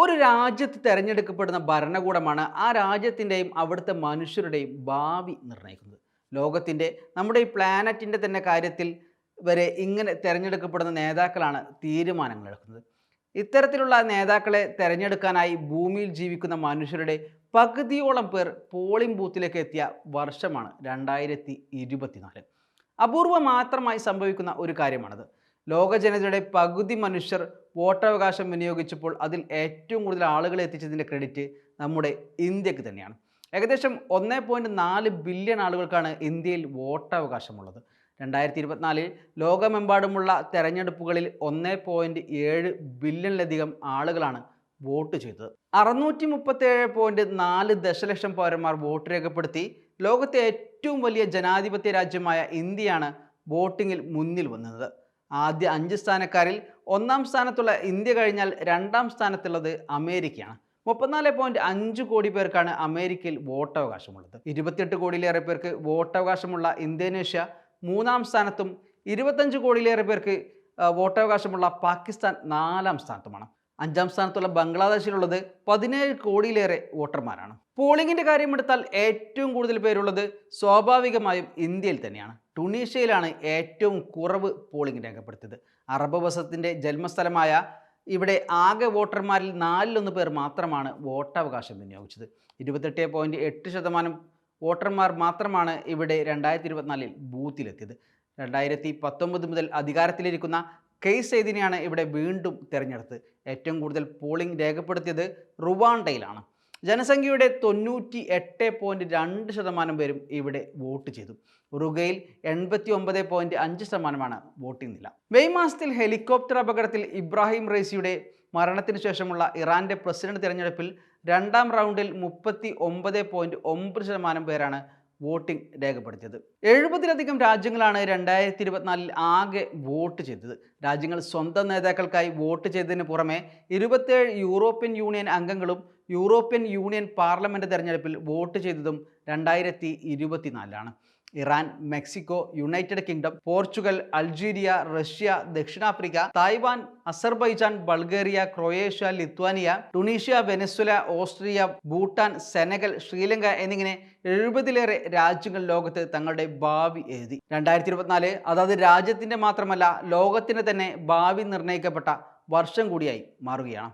ഒരു രാജ്യത്ത് തിരഞ്ഞെടുക്കപ്പെടുന്ന ഭരണകൂടമാണ് ആ രാജ്യത്തിൻ്റെയും അവിടുത്തെ മനുഷ്യരുടെയും ഭാവി നിർണ്ണയിക്കുന്നത്. ലോകത്തിൻ്റെ നമ്മുടെ ഈ പ്ലാനറ്റിൻ്റെ തന്നെ കാര്യത്തിൽ വരെ ഇങ്ങനെ തിരഞ്ഞെടുക്കപ്പെടുന്ന നേതാക്കളാണ് തീരുമാനങ്ങൾ എടുക്കുന്നത്. ഇത്തരത്തിലുള്ള നേതാക്കളെ തിരഞ്ഞെടുക്കാനായി ഭൂമിയിൽ ജീവിക്കുന്ന മനുഷ്യരുടെ പകുതിയോളം പേർ പോളിംഗ് ബൂത്തിലേക്ക് എത്തിയ വർഷമാണ് 2024. അപൂർവം മാത്രമായി സംഭവിക്കുന്ന ഒരു കാര്യമാണത്. ലോക ജനതയുടെ പകുതി മനുഷ്യർ വോട്ടവകാശം വിനിയോഗിച്ചപ്പോൾ അതിൽ ഏറ്റവും കൂടുതൽ ആളുകളെ എത്തിച്ചതിൻ്റെ ക്രെഡിറ്റ് നമ്മുടെ ഇന്ത്യക്ക് തന്നെയാണ്. ഏകദേശം 1.4 ബില്യൺ ആളുകൾക്കാണ് ഇന്ത്യയിൽ വോട്ടവകാശമുള്ളത്. 2024 ലോകമെമ്പാടുമുള്ള തെരഞ്ഞെടുപ്പുകളിൽ 1.7 ബില്യണിലധികം ആളുകളാണ് വോട്ട് ചെയ്തത്. 637.4 ദശലക്ഷം പൗരന്മാർ വോട്ട് രേഖപ്പെടുത്തി ലോകത്തെ ഏറ്റവും വലിയ ജനാധിപത്യ രാജ്യമായ ഇന്ത്യയാണ് വോട്ടിങ്ങിൽ മുന്നിൽ വന്നത്. ആദ്യ 5 സ്ഥാനക്കാരിൽ 1-ാം സ്ഥാനത്തുള്ള ഇന്ത്യ കഴിഞ്ഞാൽ 2-ാം സ്ഥാനത്തുള്ളത് അമേരിക്കയാണ്. 34.5 കോടി പേർക്കാണ് അമേരിക്കയിൽ വോട്ടവകാശമുള്ളത്. 28 കോടിയിലേറെ പേർക്ക് വോട്ടവകാശമുള്ള ഇന്തോനേഷ്യ 3-ാം സ്ഥാനത്തും 25 കോടിയിലേറെ പേർക്ക് വോട്ടവകാശമുള്ള പാകിസ്ഥാൻ 4-ാം സ്ഥാനത്തുമാണ്. 5-ാം സ്ഥാനത്തുള്ള ബംഗ്ലാദേശിലുള്ളത് 17 കോടിയിലേറെ വോട്ടർമാരാണ്. പോളിംഗിൻ്റെ കാര്യമെടുത്താൽ ഏറ്റവും കൂടുതൽ പേരുള്ളത് സ്വാഭാവികമായും ഇന്ത്യയിൽ തന്നെയാണ്. ടുണീഷ്യയിലാണ് ഏറ്റവും കുറവ് പോളിംഗ് രേഖപ്പെടുത്തിയത്. അറബ് വസത്തിൻ്റെ ജന്മസ്ഥലമായ ഇവിടെ ആകെ വോട്ടർമാരിൽ 4-1 പേർ മാത്രമാണ് വോട്ടവകാശം വിനിയോഗിച്ചത്. 28.8% വോട്ടർമാർ മാത്രമാണ് ഇവിടെ 2024 ബൂത്തിലെത്തിയത്. 2019 മുതൽ അധികാരത്തിലിരിക്കുന്ന കെയ്സ് സെയ്ദിനെയാണ് ഇവിടെ വീണ്ടും തിരഞ്ഞെടുത്തത്. ഏറ്റവും കൂടുതൽ പോളിംഗ് രേഖപ്പെടുത്തിയത് റുവാണ്ടയിലാണ്. ജനസംഖ്യയുടെ 98.2% പേരും ഇവിടെ വോട്ട് ചെയ്തു. ഉറുഗയിൽ 89.5%മാണ് വോട്ടിംഗ് നില. മെയ് മാസത്തിൽ ഹെലികോപ്റ്റർ അപകടത്തിൽ ഇബ്രാഹിം റൈസിയുടെ മരണത്തിന് ശേഷമുള്ള ഇറാന്റെ പ്രസിഡന്റ് തിരഞ്ഞെടുപ്പിൽ 2-ാം റൗണ്ടിൽ 39.9% പേരാണ് വോട്ടിംഗ് രേഖപ്പെടുത്തിയത്. 70-ലധികം രാജ്യങ്ങളാണ് 2024 ആകെ വോട്ട് ചെയ്തത്. രാജ്യങ്ങൾ സ്വന്തം നേതാക്കൾക്കായി വോട്ട് ചെയ്തതിന് പുറമെ 27 യൂറോപ്യൻ യൂണിയൻ അംഗങ്ങളും യൂറോപ്യൻ യൂണിയൻ പാർലമെന്റ് തെരഞ്ഞെടുപ്പിൽ വോട്ട് ചെയ്തതും 2024 Iran, Mexico, United Kingdom, Portugal, Algeria, Russia, ദക്ഷിണാഫ്രിക്ക, Taiwan, Azerbaijan, Bulgaria, Croatia, Lithuania, Tunisia, Venezuela, Austria, Bhutan, Senegal, Sri Lanka എന്നിങ്ങനെ 70-ലേറെ രാജ്യങ്ങൾ ലോകത്ത് തങ്ങളുടെ ഭാവി എഴുതി. 2024 അതായത് രാജ്യത്തിൻ്റെ മാത്രമല്ല ലോകത്തിൻ്റെ തന്നെ ഭാവി നിർണ്ണയിക്കപ്പെട്ട വർഷം കൂടിയായി മാറുകയാണ്.